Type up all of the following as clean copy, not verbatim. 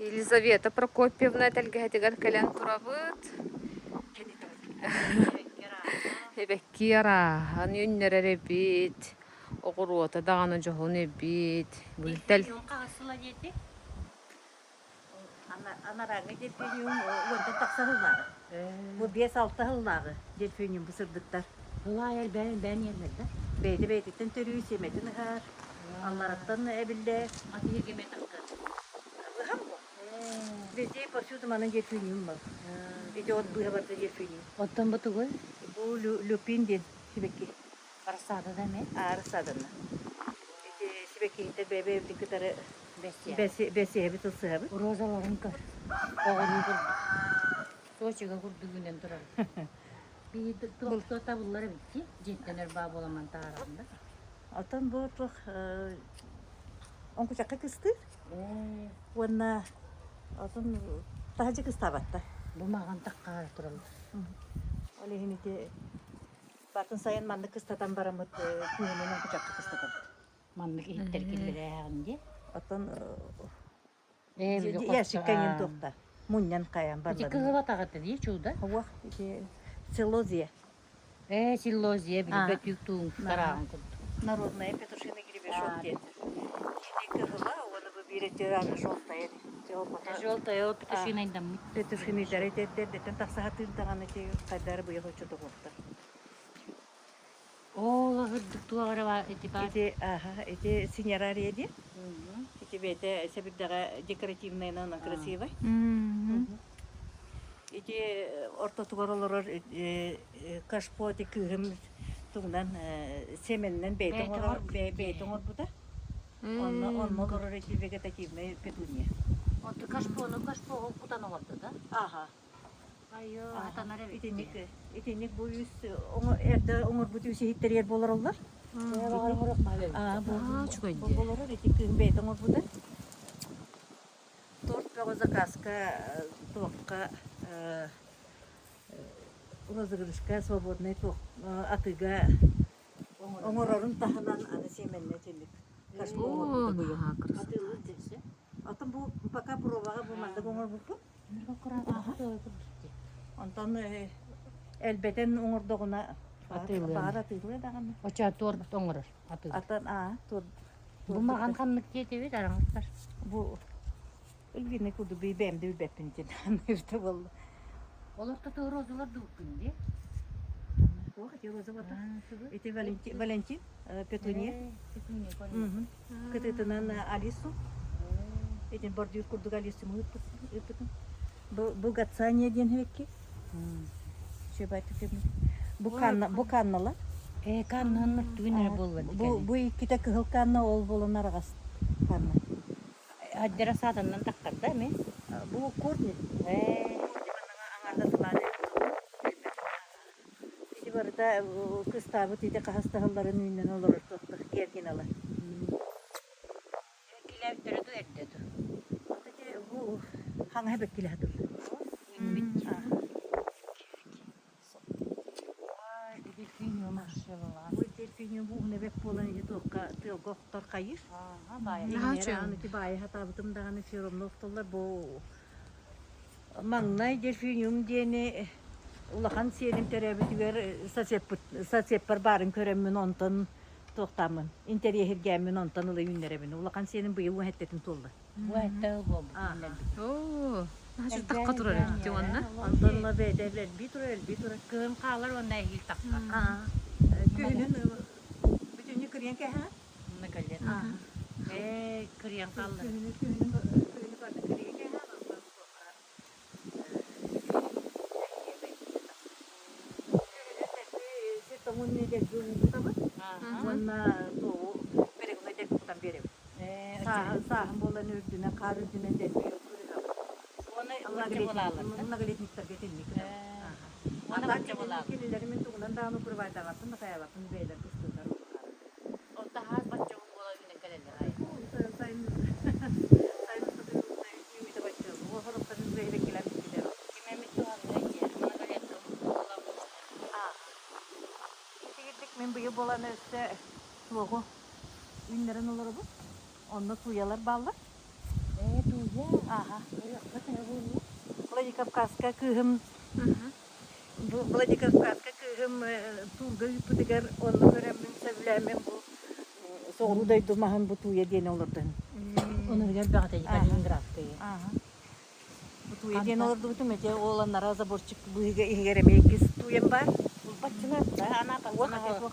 Елизавета Прокопьевна тәлгәһетигәр кәлән турабыт. Эбеккера, аны юннәрәре бит. Огыруата даганы жоһун бит. Бүлтәл. Анараңы дельфиниум онда тақсағыллағы. Бұл 5-6 ғыллағы дельфиниум бұсырдықтар. Бұлай бән ерлерді. Бейді-бейдіктен түрі семетін ғар. Аллараттан әбілді. Аты ергеме таққы. Бұғам бұл. Бізде паршудыманын дельфиниум бұл. Эти от бұға барды дельфиниум. Оттан бұты ғой? Бұл люпинден шебекке. Арсады да мен? Арысадына. Эти шебекке етер бәбе-бәбдің күтары бәсеғі тұлсығы. Розаларын көр. Оғырын күрді. Сочиға күрдігінен тұрар. Бейді тұлта бұллары бітті. Жеттенер ба боламан тағарағында. Алтан бұл тұқ он күшаққа кісті. Онна алтан тағажы кісті абатта. Бұл маған таққағар тұралды. Олегінеке батын сайын манды кыстатан барамыд күйінен он күшаққа кыстатан. Манны кейттер келдері әғінде. Алтан яшыққанен тоқта. Мұннан қаян Өте барлады. кызы батағатты дей, чууда? Уақ, селозия. Силлозия білбет юктуң тарағын күрді. Народная петушины грибы шоттен. Чили кызыла, оны бұл биретер аны жолтайын. Жолтай ол петушинайдан мұт. Петушины дәрет деттен тақсаға тыңдаған ете қайдары бұйығы өтші тұғылды. Ола ғырдық туағары ба, еті бар. Эти синерария де. Эти бейте сәбірдіға декоративная, она красивая. Эти орта туғарылар кашпо де күйім туғынан семеннен бейтін ор бұда. Он молорор эти вегетативная петуния. Оты кашпо құтан оғырды да? Аха. Айо, атанар әбет. Итенек бұл үз әрді оңыр бұт үсі хиттер ер болар олар. Бұл боларыр, эти күйім бейтін ор бұда. Торт бағы заказка тоққа розыгрышка свободный атыга оңорорун тахынан аны семенне тенник. Атын бу пока пробага булманда оңор булду. Онтан элбетен оңордогуна бар атыгы даганы. Оча торт оңырыр. Атын тор. Бұл маған қанлық кетебет араңыздар. Бу үлгене куду бейбемди үлбеппинчен анырды болду. Оларда да розалар дүккінде. Это Валентин, Петуния. Кытытынан Алису. Этин бордюр курдук Алису мыйыппытын. Бу гацания ден хевекки. Шебайты кемне. Бу каннала. Каннанлық дүгінер болған. Бу икките кыгыл канна ол болон арагас канна. Аддера садынан таққар да мен? Бу корни. Барда кыстабы тиде кахастаһылларын үйнен олар тоқтық керген ала. Киләптері ду әрдеді. Бу хаңа бек киләдір. Дельфиниум машалла. Бу дельфиниум бу небек болан иде тоққа тылгоқтар қайыр. Бая. Аны ки бая хатабытым даганы феромнофтолар бу маңнай дельфиниум дене улахан сеним теребитигер сацеппар барын көрөммүн онтон токтамын. Интерьергеммин онтон улы үйнеребин. Улахан сеним быйыл уһеттетин толду. Бу әтті бол. Хажу таққа турар етті онна. Онтон ла бедерлер битур. Кым қалар онна әйіл таққа. Күйүнүн бүтүнү кирген кеха. Ныкалер. Кыриян қалар. Munni de gutama. Wanna to pereguna de kutam bere. Sa bolan ürdüne kar ürdüne de Ona nagalit niktar getirnik. Ona bakça bolan. Kililerimin tuğundan dağını kurvayda vatın da kaya vatın beyler kıstılar. O daha bakça bolan yine kaleler ay. Sayın ümide bakça. O horokların beyler kiler bitkiler. Kimemi tuğanlı yer. Ona galet bolan. Men bıyı bolan öste soğuk ünlerin olur bu. Onda suyalar ballar. Tuğ Aha. Vladikavkazka kıhım Vladikavkazka kıhım turga yüpüdüger onu göremin sevilemin bu soğuru daydumahın bu tuya diyen olurdu. Onu bilir bağda Kaliningrad diye. Aha. Bu tuya diyen olurdu bütün mece oğlanlara zaborçuk bu ilgereme ikiz tuyam var. Başçılar da ana O kadar çok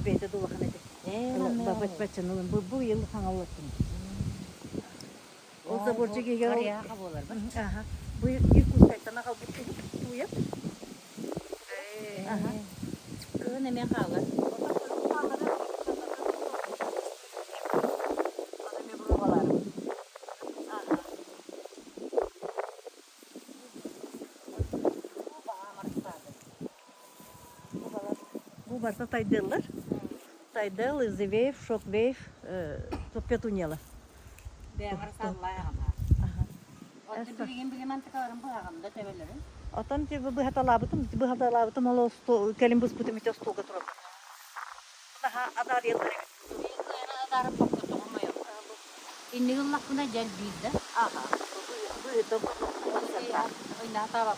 beyde dolakan edi. Babaçanın bu yıl hangallattım. O zaborçuk ilger Oraya kabolar. Aha. Bu ilk kustaytan akal bu tuyam. Aha. Kıhın emeğe kalır. Bu varsa taydellar. Taydel, Ziveyf, Şokveyf, Petunyalı. Beğenir sallaya ama. O bilgin bilgin mantıkaların bu ağamda tebelerin. Atan ki bu hata labıtım ol kelim bus putum ite stoga trop. Daha adar yılları. Adarım çok kötü olmuyor. İnni yıllık buna gel bildi. Aha. Bu da Oyna tabak.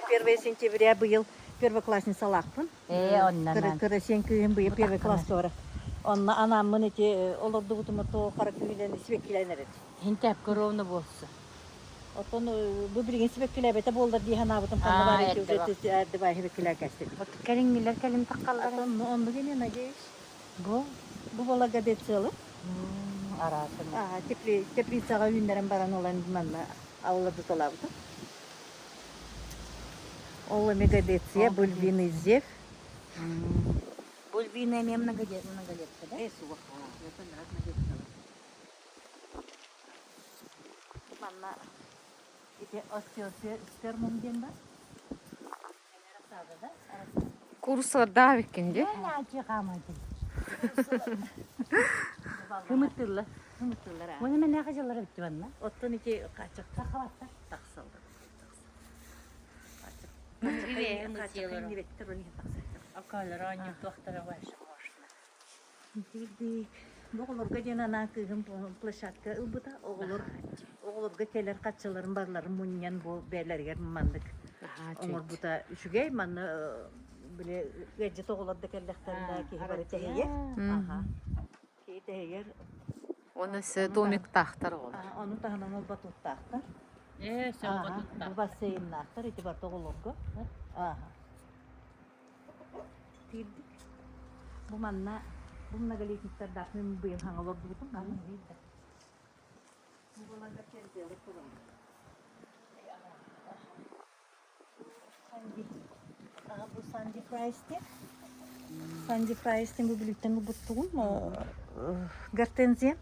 Первое сентября был первоклассница Лахпын. Ondan. Карасен күйін бұл первый классtora. Onunla anamın eti olurdu butumu to karaküleni svekkilenir eti. Hintep korovnu bolsa. Oton bu bilgin svekkilebete bollar diye hanabıtım kanı var eti üreti erdi vay svekkiler kaçtı. Kalingiler kalim takallar. Onu gene ne geç? Bu. Bu bola gadetçalı. Arasın. Tepli sağa günlerin baran olan manla avladı dolabıtım. Ola megadetçiye bulvini zev. Бульбина мне много лет, да? Сух. Manna ite osteospermum den var. Kursa daha vikindi. Ne açıkamadı. Hımıttırlar ha. Bunu ben ne kaçalara bitti bana? Ottan iki kaçak Takavatta. taksaldı. İyi, onu Kaçak diyorlar. nivettir onu taksaldı. Akalar annem doktora var. Dik. Oğulurga jenana kıgım plaşatka ılbıta oğulurga keler kaçaların barların munyan bu berlerger mandık. Onlar bu da üşügey manı bile gece oğulurda kelleklerinde ki bari tehiye. Aha. Ki tehiyer. Onысы домик тахтар olur. Onun tahnan ol batut tahtar. Sen Aha. batutta. Bu baseyin tahtar itibar oğulurga. Aha. Tildik. Bu manna bununla galiklikler dağıtmıyor bu yıl hangi olur buldum ben. Bu bana da kendi alıp kullandım. Bu Sandy Fries'ti. Sandy Fries'tin bu birlikten bu buttuğum Gartenziye.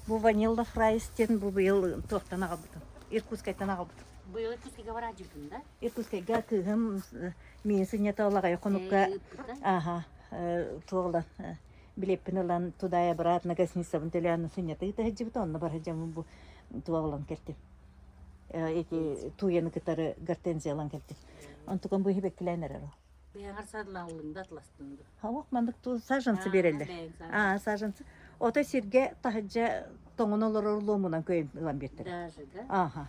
Bu vanilla Fries'tin bu yıl tohtan ağabeydim. Irkutskay'tan ağabeydim. Bu yıl kuskiga var acıkında. Irkutskay'a kığım minsin yatağlağa konukka. Aha. Tuğla. Билеппин olan тудая брат на гостинице бунтелянны сынята это хеджибит онна бар хеджам бу туалан келти. Эти туяны кытары гортензиялан келти. Антукан бу хебеккиленер aro. Beğenir sarlanlığında atlastındı. Hawak mandık tu sajantsı bereller. Sajantsı. Ota sirge tahajja toңонолор орлуумунан көйүн ылан бертер. Даже, да? Aha.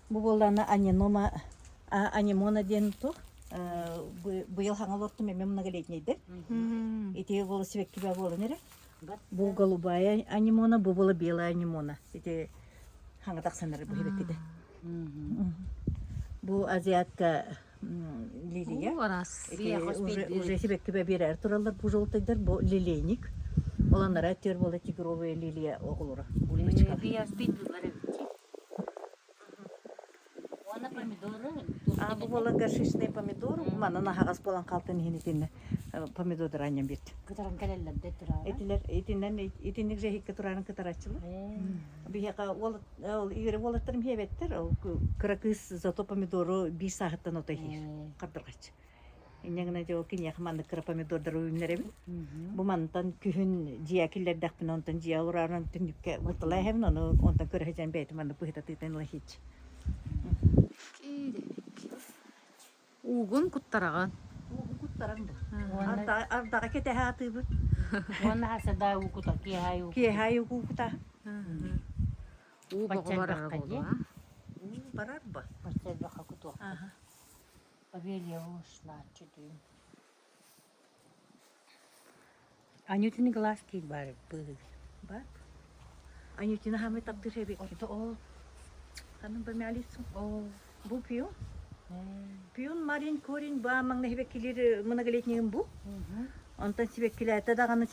Bu bollarna anemona den tu. Bu yıl hangi memem многолетнийdi. Эти волосы век тебя волы нере? Bu голубая анимона, bu была белая анимона. Эти hangi taksanları bu hebekide. Bu aziyatка лилия. Orası. Уже hebek gibi birer turalar bu жолтайдар bu лилейник. Olanlara tür bola тигровая лилия оғылыры. Булмачка. Biraz bittileri bitti. Ona pomidorı. Bu bola горшечный помидор. Мана нахагас болан калтын хенетинне помидордар аням бит. Kıtaran kaleller dettir abi. Etiller etinlik jehikке турарын кытарачылы. Бияка ол ире волаттырым хебеттер. Ол кыракыс зато помидору 1 сағаттан ота хир. Кардыргач. Иннегне жол киньяк манды кыра помидордар уйнереби. Бу мантан күһүн жиякиллер дакпын онтан жия ураран түнүккө мытылай хем аны онтан көрөжен бейт манды быхта тытын лахич. Ugun kuttarağın. Bu doktoram bu. Onlar Ardağa kete hatı bu. onlar hasa daha ukuta ki hayu. Ki hayu kukuta. У Бачай багалар баққа, болду, е? а? Barar bu. Başta baka kutu. Aha. Павелия ушла чудим. Анютин глазки бар был. Bak. Anyutina hamle taptır hebek. Это о. Hanım ben alisin. О. Bu piyon. Piyon marin korin ba mang ne hebek kilir mına galetniyim bu. Ondan sibek kilata da ganı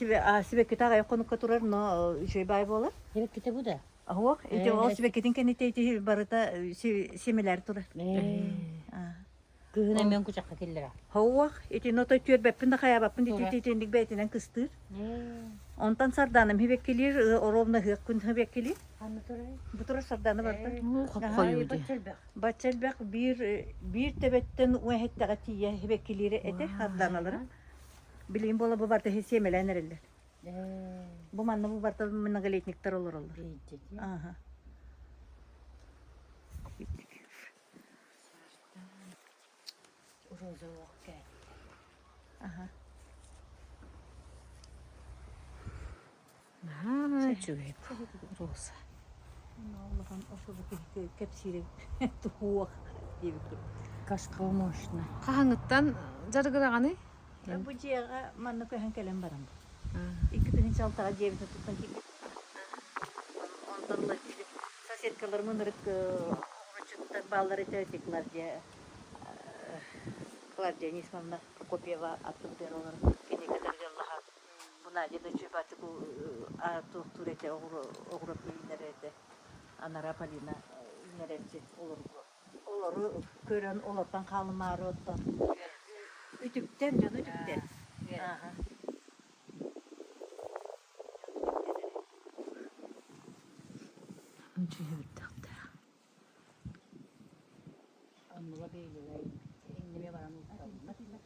sibek kita ya konu katurar no şey bay bola. Evet kita bu da. Aho, ite o Evet. sibek kitin kenite ite barata similar turar. Kıhına men kucakka kellera. Hova, ite no tör beppin de kaya beppin Tora. ite tendik betinden kıstır. Ondan sardanım hebek kilir orovna hıkkun hebek kilir. Anlatırım. Bu tura sardanı barata. Коюу ди. Bachel bak bir tebetten uhetti gatiye hebek kilir ete hardanaları. Bileyim bola bu barta hesemeler nereler. Bu manna bu barta mına galetnikler olur. Aha. Uroza okey. Aha. А, чует. Роза. Allah'ım o şuradaki kepsiri tuğuk gibi dur. Кашка мощно. Кахаңыттан жаргыраганы? Bu ciğere manna koyan kalem baram. İki tane çaltağa cebine tutan ki. Ondan da işte sosyetkalar mınırık uğraşıkta bağları teotikler diye. Klavdiya Nisman'la Prokopyeva attım der onlar. Kene kadar Allah'a. Buna da çöpatı ku tuhturete oğrup inerete. Anara palina inerete olur bu. Olur kören olatan kalmarı ottan. Ütükten canı ütükten. Aha. Anla böyle. Endime var anlatırım.